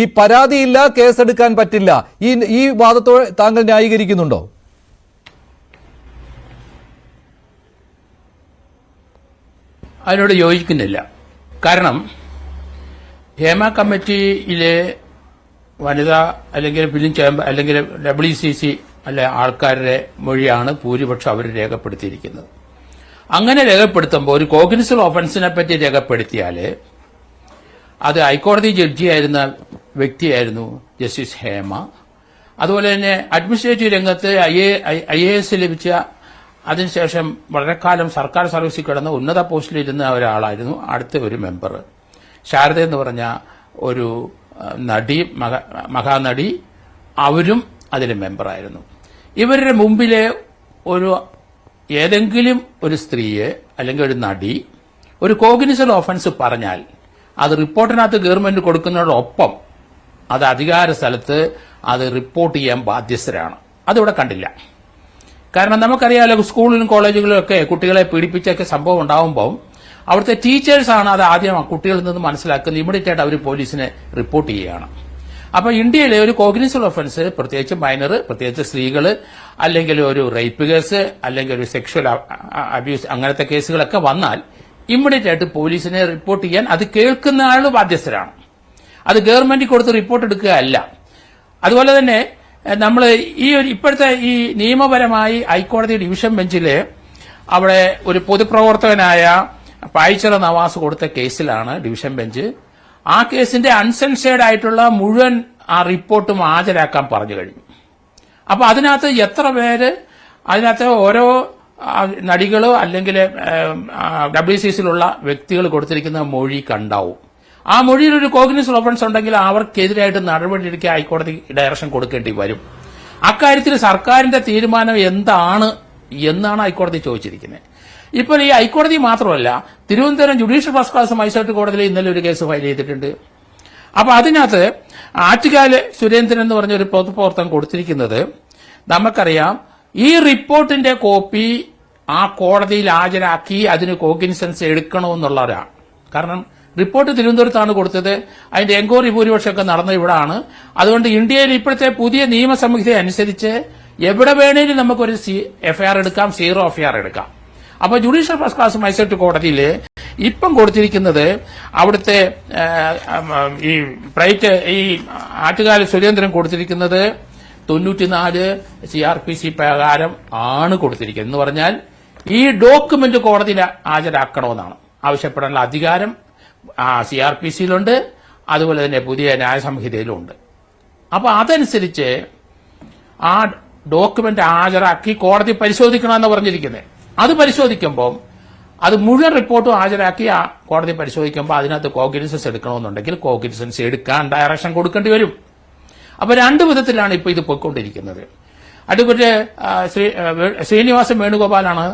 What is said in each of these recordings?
ഈ പരാതിയില്ല, കേസെടുക്കാൻ പറ്റില്ല, ഈ വാദത്തോടെ താങ്കൾ ന്യായീകരിക്കുന്നുണ്ടോ? അതിനോട് യോജിക്കുന്നില്ല. കാരണം ഹേമ കമ്മിറ്റിയിലെ വനിതാ അല്ലെങ്കിൽ ഫിലിം ചേംബർ അല്ലെങ്കിൽ WCC അല്ലെ ആൾക്കാരുടെ മൊഴിയാണ് ഭൂരിപക്ഷം അവർ രേഖപ്പെടുത്തിയിരിക്കുന്നത്. അങ്ങനെ രേഖപ്പെടുത്തുമ്പോൾ ഒരു കോഗ്നിസബിൾ ഒഫൻസിനെ പറ്റി രേഖപ്പെടുത്തിയാൽ അത് ഹൈക്കോടതി ജഡ്ജിയായിരുന്ന വ്യക്തിയായിരുന്നു ജസ്റ്റിസ് ഹേമ. അതുപോലെ തന്നെ അഡ്മിനിസ്ട്രേറ്റീവ് രംഗത്ത് IAS ലഭിച്ച അതിനുശേഷം വളരെ കാലം സർക്കാർ സർവീസിൽ കിടന്ന ഉന്നത പോസ്റ്റിലിരുന്ന ഒരാളായിരുന്നു അടുത്ത ഒരു മെമ്പർ ശാരദ എന്ന് പറഞ്ഞ ഒരു നടി, മഹാനടി. അവരും അതിലെ മെമ്പറായിരുന്നു. ഇവരുടെ മുമ്പിലെ ഏതെങ്കിലും ഒരു സ്ത്രീയെ അല്ലെങ്കിൽ ഒരു നടി ഒരു കോഗ്നിസബിൾ ഒഫൻസ് പറഞ്ഞാൽ അത് റിപ്പോർട്ടിനകത്ത് ഗവൺമെന്റ് കൊടുക്കുന്നതോടൊപ്പം അത് അധികാര സ്ഥലത്ത് അത് റിപ്പോർട്ട് ചെയ്യാൻ ബാധ്യസ്ഥരാണ്. അതിവിടെ കണ്ടില്ല. കാരണം നമുക്കറിയാമല്ലോ, സ്കൂളിലും കോളേജുകളിലും ഒക്കെ കുട്ടികളെ പീഡിപ്പിച്ചൊക്കെ സംഭവം ഉണ്ടാവുമ്പോൾ അവിടുത്തെ ടീച്ചേഴ്സാണ് അത് ആദ്യം കുട്ടികളിൽ നിന്ന് മനസ്സിലാക്കുന്നത്. ഇമ്മീഡിയറ്റ് ആയിട്ട് അവർ പോലീസിനെ റിപ്പോർട്ട് ചെയ്യുകയാണ്. അപ്പോൾ ഇന്ത്യയിലെ ഒരു കോഗ്നിസബിൾ ഒഫൻസ്, പ്രത്യേകിച്ച് മൈനർ, പ്രത്യേകിച്ച് സ്ത്രീകൾ, അല്ലെങ്കിൽ ഒരു റേപ്പ് കേസ്, അല്ലെങ്കിൽ ഒരു സെക്ഷൽ അബ്യൂസ്, അങ്ങനത്തെ കേസുകളൊക്കെ വന്നാൽ ഇമ്മീഡിയറ്റ് ആയിട്ട് പോലീസിനെ റിപ്പോർട്ട് ചെയ്യാൻ അത് കേൾക്കുന്ന ആൾ ബാധ്യസ്ഥരാണ്. അത് ഗവൺമെന്റ് കൊടുത്ത് റിപ്പോർട്ട് എടുക്കുകയല്ല. അതുപോലെ തന്നെ നമ്മൾ ഇപ്പോഴത്തെ ഈ നിയമപരമായി ഹൈക്കോടതി ഡിവിഷൻ ബെഞ്ചില് അവിടെ ഒരു പൊതുപ്രവർത്തകനായ പായിച്ചറ നവാസ് കൊടുത്ത കേസിലാണ് ഡിവിഷൻ ബെഞ്ച് ആ കേസിന്റെ അൺസെൻസേർഡ് ആയിട്ടുള്ള മുഴുവൻ ആ റിപ്പോർട്ടും ഹാജരാക്കാൻ പറഞ്ഞു കഴിഞ്ഞു. അപ്പൊ അതിനകത്ത് എത്ര പേര്, അതിനകത്ത് ഓരോ നടികളോ അല്ലെങ്കിൽ WCCയിലുള്ള വ്യക്തികൾ കൊടുത്തിരിക്കുന്ന മൊഴി കണ്ടാവും. ആ മൊഴിയിൽ ഒരു കോഗ്നിസബിൾ ഒഫൻസ് ഉണ്ടെങ്കിൽ അവർക്കെതിരായിട്ട് നടപടി എടുക്കാൻ ഹൈക്കോടതി ഡയറക്ഷൻ കൊടുക്കേണ്ടി വരും. അക്കാര്യത്തിൽ സർക്കാരിന്റെ തീരുമാനം എന്താണ് എന്നാണ് ഹൈക്കോടതി ചോദിച്ചിരിക്കുന്നത്. ഇപ്പോൾ ഈ ഹൈക്കോടതി മാത്രമല്ല, Thiruvananthapuram judicial first class magistrate കോടതിയിൽ ഇന്നലെ ഒരു കേസ് ഫയൽ ചെയ്തിട്ടുണ്ട്. അപ്പൊ അതിനകത്ത് ആറ്റുകാല് സുരേന്ദ്രൻ എന്ന് പറഞ്ഞ ഒരു പൊതുപ്രവർത്തകൻ കൊടുത്തിരിക്കുന്നത് നമുക്കറിയാം. ഈ റിപ്പോർട്ടിന്റെ കോപ്പി ആ കോടതിയിൽ ഹാജരാക്കി അതിന് കോഗ്നിസൻസ് എടുക്കണമെന്നുള്ളവരാണ്. കാരണം റിപ്പോർട്ട് തിരുവനന്തപുരത്താണ് കൊടുത്തത്. അതിന്റെ എൻക്വയറി ഭൂരിപക്ഷമൊക്കെ നടന്നത് ഇവിടാണ്. അതുകൊണ്ട് ഇന്ത്യയിൽ ഇപ്പോഴത്തെ പുതിയ നിയമസംഹിത അനുസരിച്ച് എവിടെ വേണേലും നമുക്കൊരു FIR എടുക്കാം, 0 FIR എടുക്കാം. അപ്പൊ ജുഡീഷ്യൽ ഫസ്റ്റ് ക്ലാസ് മജിസ്ട്രേറ്റ് കോടതിയിൽ ഇപ്പം കൊടുത്തിരിക്കുന്നത് അവിടുത്തെ ഈ പ്രൈവറ്റ് ഈ ആറ്റുകാല സുരേന്ദ്രൻ കൊടുത്തിരിക്കുന്നത് 94 CRPC പ്രകാരം ആണ് കൊടുത്തിരിക്കുന്നത്. എന്ന് പറഞ്ഞാൽ ഈ ഡോക്യുമെന്റ് കോടതിയിൽ ഹാജരാക്കണമെന്നാണ് ആവശ്യപ്പെടാനുള്ള അധികാരം CRPCയിലുണ്ട്. അതുപോലെ തന്നെ പുതിയ ന്യായസംഹിതയിലുണ്ട്. അപ്പൊ അതനുസരിച്ച് ആ ഡോക്യുമെന്റ് ഹാജരാക്കി കോടതി പരിശോധിക്കണമെന്ന് പറഞ്ഞിരിക്കുന്നത്. അത് പരിശോധിക്കുമ്പോൾ അത് മുഴുവൻ റിപ്പോർട്ടും ഹാജരാക്കി ആ കോടതി പരിശോധിക്കുമ്പോൾ അതിനകത്ത് കോഗ്നിസൻസ് എടുക്കണമെന്നുണ്ടെങ്കിൽ കോഗ്നിസൻസ് എടുക്കാൻ ഡയറക്ഷൻ കൊടുക്കേണ്ടി വരും. അപ്പൊ രണ്ട് വിധത്തിലാണ് ഇപ്പൊ ഇത് പോയിക്കൊണ്ടിരിക്കുന്നത്. അഡ്വക്കേറ്റ് ശ്രീനിവാസൻ വേണുഗോപാലാണ്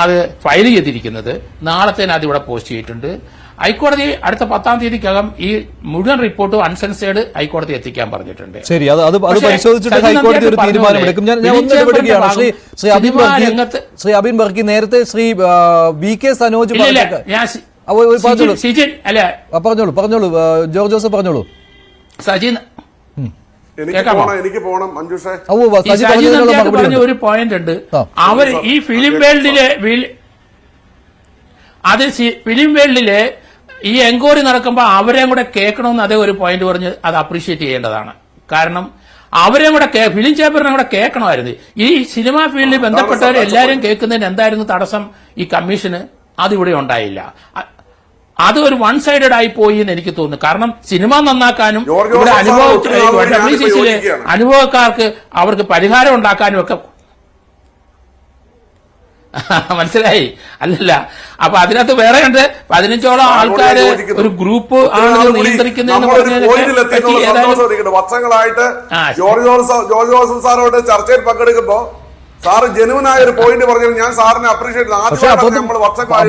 അത് ഫയൽ ചെയ്തിരിക്കുന്നത്. നാളത്തേന് അത് ഇവിടെ പോസ്റ്റ് ചെയ്തിട്ടുണ്ട്. ഹൈക്കോടതി അടുത്ത 10-ാം തീയതിക്കകം ഈ മുഴുവൻ റിപ്പോർട്ടും അൺസെൻസേർഡ് ഹൈക്കോടതി എത്തിക്കാൻ പറഞ്ഞിട്ടുണ്ട്. ശരി, അത് പരിശോധിച്ചിട്ട് ഹൈക്കോടതി ഒരു തീരുമാനമെടുക്കും. ഞാൻ ശ്രീ അബിൻ ബർക്കി, നേരത്തെ ശ്രീ VK സനോജ് പറഞ്ഞോളൂ ജോർജ് ജോസഫ് പറഞ്ഞോളൂ. സജിൻ പറഞ്ഞ ഒരു പോയിന്റ് ഉണ്ട്. അവർ ഈ ഫിലിം വേൾഡിലെ ഈ എൻക്വയറി നടക്കുമ്പോൾ അവരെയും കൂടെ കേൾക്കണമെന്ന് അതേ ഒരു പോയിന്റ് പറഞ്ഞ് അത് അപ്രീഷിയേറ്റ് ചെയ്യേണ്ടതാണ്. കാരണം അവരെയും കൂടെ ഫിലിം ചേംബറിനെ കൂടെ കേൾക്കണമായിരുന്നു. ഈ സിനിമാ ഫീൽഡിൽ ബന്ധപ്പെട്ടവരെ എല്ലാവരും കേൾക്കുന്നതിന് എന്തായിരുന്നു തടസ്സം? ഈ കമ്മീഷന് അതിവിടെ ഉണ്ടായില്ല. അത് ഒരു വൺ സൈഡഡ് ആയി പോയി എന്ന് എനിക്ക് തോന്നുന്നു. കാരണം സിനിമ നന്നാക്കാനും ഇവിടെ WCCയിലെ അനുഭവക്കാർക്ക് അവർക്ക് പരിഹാരം ഉണ്ടാക്കാനും ഒക്കെ മനസ്സിലായി അല്ലല്ല. അപ്പൊ അതിനകത്ത് വേറെ ഉണ്ട് 15ഓളം ആൾക്കാര് ഒരു ഗ്രൂപ്പ് ആണ് നിയന്ത്രിക്കുന്നതെന്ന് വർഷങ്ങളായിട്ട് ജോർജ് ജോസഫ് സാറോട് ചർച്ചയിൽ പങ്കെടുക്കുമ്പോ സാറ് ജെനുവനായ ഒരു പോയിന്റ് പറഞ്ഞു. ഞാൻ സാറിനെ അപ്രീഷിയേറ്റ്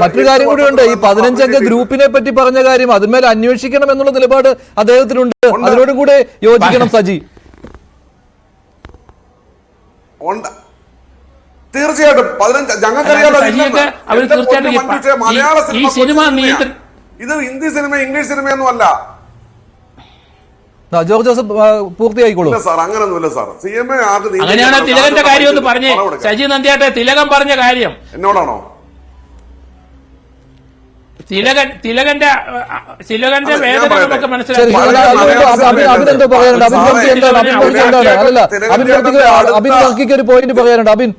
മറ്റൊരു കാര്യം കൂടിയുണ്ട്. ഈ 15 അംഗ ഗ്രൂപ്പിനെ പറ്റി പറഞ്ഞ കാര്യം അതിന്മേൽ അന്വേഷിക്കണം എന്നുള്ള നിലപാട് അദ്ദേഹത്തിനുണ്ട്. അതിനോടും കൂടെ യോജിക്കണം സജി. തീർച്ചയായിട്ടും 15 ഞങ്ങൾക്കറിയാലോ. മലയാള സിനിമ ഇത് ഹിന്ദി സിനിമ ഇംഗ്ലീഷ് സിനിമയൊന്നും അല്ല. ജോർജ് ജോസഫ് പൂർത്തിയായിക്കോളൂ. ഇല്ല സാർ, അങ്ങനൊന്നുമില്ല സാർ. CMA ആദ്യം അങ്ങനെയാണ് തിലകന്റെ കാര്യം ഒന്ന് പറഞ്ഞേ. സജി നന്ദിയാട്ടെ, തിലകൻ പറഞ്ഞ കാര്യം എന്നോടാണോ? തിലകന്റെ വേദന നമുക്ക് ശരി, അബിൻ എന്തോ പറയാനുണ്ട്? അബിൻ വർക്കിക്ക് ഒരു പോയിന്റ് പറയാനുണ്ട്. അബിൻ